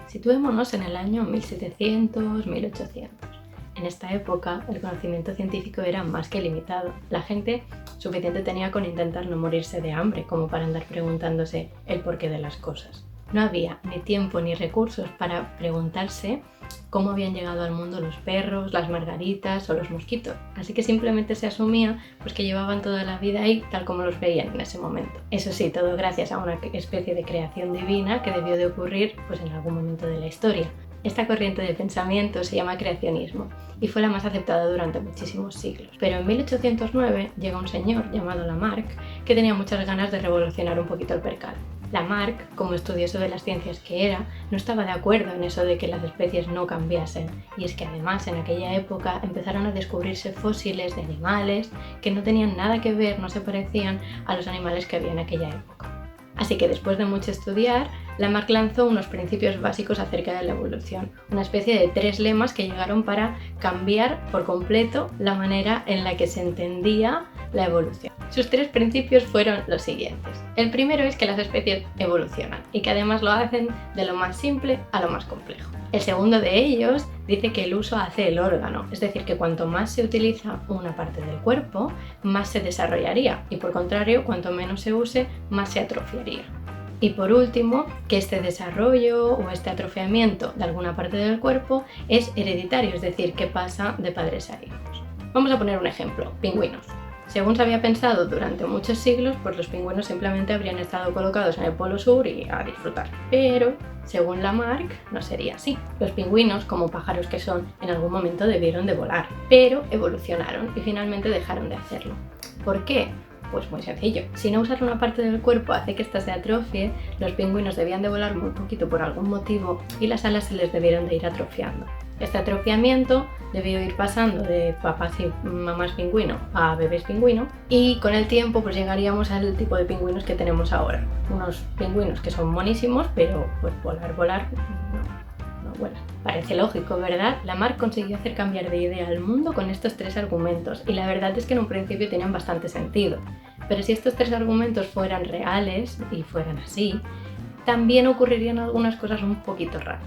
Situémonos en el año 1700-1800. En esta época el conocimiento científico era más que limitado. La gente suficiente tenía con intentar no morirse de hambre como para andar preguntándose el porqué de las cosas. No había ni tiempo ni recursos para preguntarse cómo habían llegado al mundo los perros, las margaritas o los mosquitos. Así que simplemente se asumía pues, que llevaban toda la vida ahí tal como los veían en ese momento. Eso sí, todo gracias a una especie de creación divina que debió de ocurrir pues, en algún momento de la historia. Esta corriente de pensamiento se llama creacionismo y fue la más aceptada durante muchísimos siglos. Pero en 1809 llega un señor llamado Lamarck que tenía muchas ganas de revolucionar un poquito el percal. Lamarck, como estudioso de las ciencias que era, no estaba de acuerdo en eso de que las especies no cambiasen, y es que además en aquella época empezaron a descubrirse fósiles de animales que no tenían nada que ver, no se parecían a los animales que había en aquella época. Así que después de mucho estudiar, Lamarck lanzó unos principios básicos acerca de la evolución, una especie de 3 lemas que llegaron para cambiar por completo la manera en la que se entendía la evolución. Sus 3 principios fueron los siguientes. El primero es que las especies evolucionan y que además lo hacen de lo más simple a lo más complejo. El segundo de ellos dice que el uso hace el órgano, es decir, que cuanto más se utiliza una parte del cuerpo, más se desarrollaría y por contrario, cuanto menos se use, más se atrofiaría. Y por último, que este desarrollo o este atrofiamiento de alguna parte del cuerpo es hereditario, es decir, que pasa de padres a hijos. Vamos a poner un ejemplo, pingüinos. Según se había pensado durante muchos siglos, pues los pingüinos simplemente habrían estado colocados en el polo sur y a disfrutar. Pero, según Lamarck, no sería así. Los pingüinos, como pájaros que son, en algún momento debieron de volar, pero evolucionaron y finalmente dejaron de hacerlo. ¿Por qué? Pues muy sencillo. Si no usar una parte del cuerpo hace que ésta se atrofie, los pingüinos debían de volar muy poquito por algún motivo y las alas se les debieron de ir atrofiando. Este atrofiamiento debió ir pasando de papás y mamás pingüino a bebés pingüino y con el tiempo pues llegaríamos al tipo de pingüinos que tenemos ahora. Unos pingüinos que son monísimos, pero pues volar no vuelan. Parece lógico, ¿verdad? Lamarck consiguió hacer cambiar de idea al mundo con estos 3 argumentos y la verdad es que en un principio tenían bastante sentido. Pero si estos 3 argumentos fueran reales y fueran así, también ocurrirían algunas cosas un poquito raras.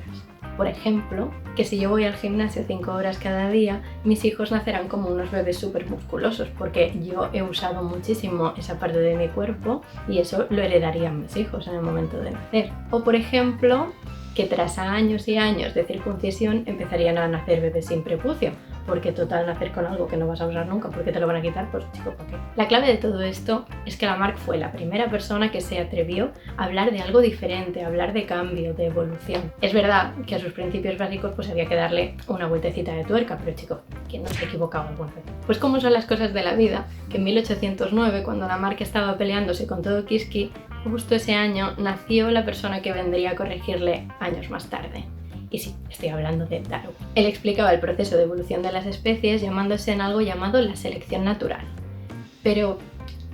Por ejemplo, que si yo voy al gimnasio 5 horas cada día, mis hijos nacerán como unos bebés súper musculosos, porque yo he usado muchísimo esa parte de mi cuerpo y eso lo heredarían mis hijos en el momento de nacer. O por ejemplo, que tras años y años de circuncisión empezarían a nacer bebés sin prepucio, porque total nacer con algo que no vas a usar nunca porque te lo van a quitar, pues chico, ¿para qué? La clave de todo esto es que Lamarck fue la primera persona que se atrevió a hablar de algo diferente, a hablar de cambio, de evolución. Es verdad que a sus principios básicos pues había que darle una vueltecita de tuerca, pero chico, ¿quién no se ha equivocado alguna vez? Pues como son las cosas de la vida, que en 1809, cuando Lamarck estaba peleándose con todo Kiski, justo ese año nació la persona que vendría a corregirle años más tarde. Y sí, estoy hablando de Darwin. Él explicaba el proceso de evolución de las especies llamándose en algo llamado la selección natural. Pero,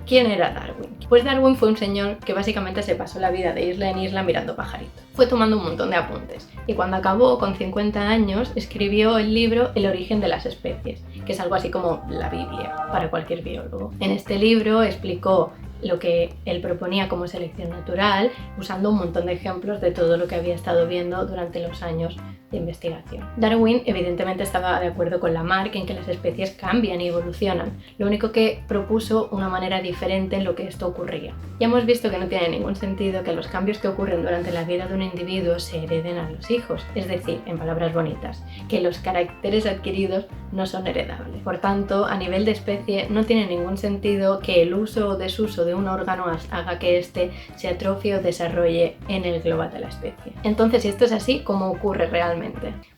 ¿quién era Darwin? Pues Darwin fue un señor que básicamente se pasó la vida de isla en isla mirando pajaritos. Fue tomando un montón de apuntes y cuando acabó, con 50 años, escribió el libro El origen de las especies, que es algo así como la Biblia para cualquier biólogo. En este libro explicó lo que él proponía como selección natural, usando un montón de ejemplos de todo lo que había estado viendo durante los años de investigación. Darwin evidentemente estaba de acuerdo con Lamarck en que las especies cambian y evolucionan, lo único que propuso una manera diferente en lo que esto ocurría. Ya hemos visto que no tiene ningún sentido que los cambios que ocurren durante la vida de un individuo se hereden a los hijos, es decir, en palabras bonitas, que los caracteres adquiridos no son heredables. Por tanto, a nivel de especie no tiene ningún sentido que el uso o desuso de un órgano haga que éste se atrofie o desarrolle en el global de la especie. Entonces, si esto es así, ¿cómo ocurre realmente?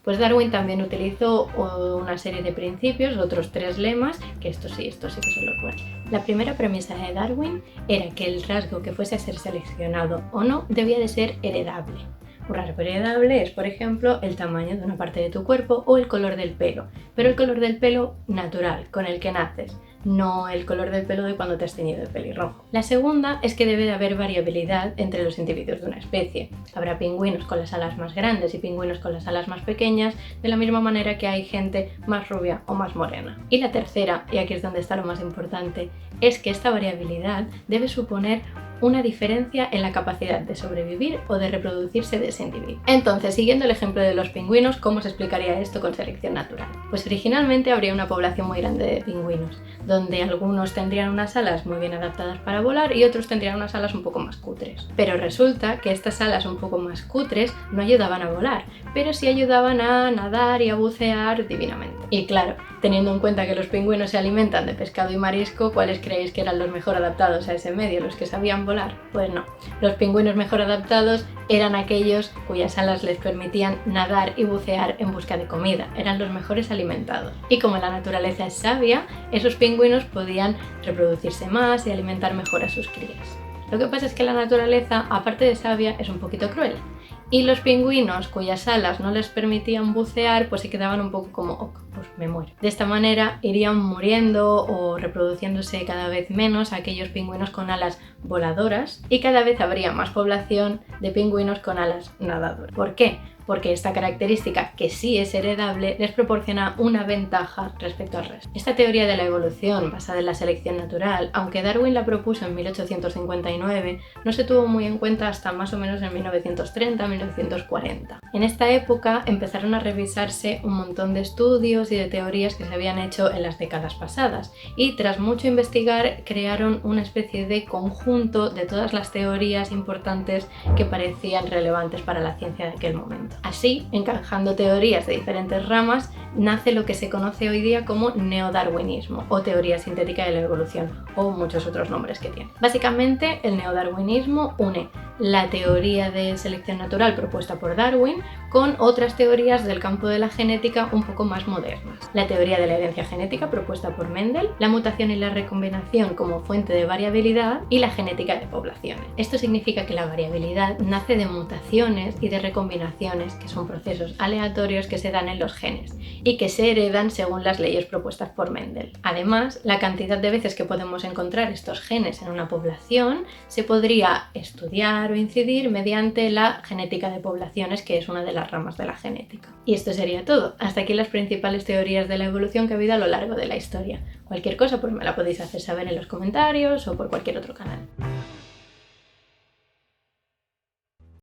Pues Darwin también utilizó una serie de principios, otros 3 lemas, que estos sí que son los buenos. La primera premisa de Darwin era que el rasgo que fuese a ser seleccionado o no debía de ser heredable. Un rasgo heredable es, por ejemplo, el tamaño de una parte de tu cuerpo o el color del pelo, pero el color del pelo natural, con el que naces, no el color del pelo de cuando te has teñido de pelirrojo. La segunda es que debe de haber variabilidad entre los individuos de una especie. Habrá pingüinos con las alas más grandes y pingüinos con las alas más pequeñas, de la misma manera que hay gente más rubia o más morena. Y la tercera, y aquí es donde está lo más importante, es que esta variabilidad debe suponer una diferencia en la capacidad de sobrevivir o de reproducirse de ese individuo. Entonces, siguiendo el ejemplo de los pingüinos, ¿cómo se explicaría esto con selección natural? Pues originalmente habría una población muy grande de pingüinos, donde algunos tendrían unas alas muy bien adaptadas para volar y otros tendrían unas alas un poco más cutres. Pero resulta que estas alas un poco más cutres no ayudaban a volar, pero sí ayudaban a nadar y a bucear divinamente. Y claro, teniendo en cuenta que los pingüinos se alimentan de pescado y marisco, ¿cuáles creéis que eran los mejor adaptados a ese medio? ¿Los que sabían volar? Pues no. Los pingüinos mejor adaptados eran aquellos cuyas alas les permitían nadar y bucear en busca de comida. Eran los mejores alimentados. Y como la naturaleza es sabia, esos pingüinos podían reproducirse más y alimentar mejor a sus crías. Lo que pasa es que la naturaleza, aparte de sabia, es un poquito cruel. Y los pingüinos cuyas alas no les permitían bucear, pues se quedaban un poco como, ok, pues me muero. De esta manera irían muriendo o reproduciéndose cada vez menos aquellos pingüinos con alas voladoras y cada vez habría más población de pingüinos con alas nadadoras. ¿Por qué? Porque esta característica, que sí es heredable, les proporciona una ventaja respecto al resto. Esta teoría de la evolución basada en la selección natural, aunque Darwin la propuso en 1859, no se tuvo muy en cuenta hasta más o menos en 1930-1940. En esta época empezaron a revisarse un montón de estudios y de teorías que se habían hecho en las décadas pasadas y tras mucho investigar crearon una especie de conjunto de todas las teorías importantes que parecían relevantes para la ciencia de aquel momento. Así, encajando teorías de diferentes ramas, nace lo que se conoce hoy día como neodarwinismo o teoría sintética de la evolución, o muchos otros nombres que tiene. Básicamente, el neodarwinismo une la teoría de selección natural propuesta por Darwin con otras teorías del campo de la genética un poco más modernas. La teoría de la herencia genética propuesta por Mendel, la mutación y la recombinación como fuente de variabilidad y la genética de poblaciones. Esto significa que la variabilidad nace de mutaciones y de recombinaciones, que son procesos aleatorios que se dan en los genes y que se heredan según las leyes propuestas por Mendel. Además, la cantidad de veces que podemos encontrar estos genes en una población se podría estudiar o incidir mediante la genética de poblaciones, que es una de las ramas de la genética. Y esto sería todo. Hasta aquí las principales teorías de la evolución que ha habido a lo largo de la historia. Cualquier cosa pues me la podéis hacer saber en los comentarios o por cualquier otro canal.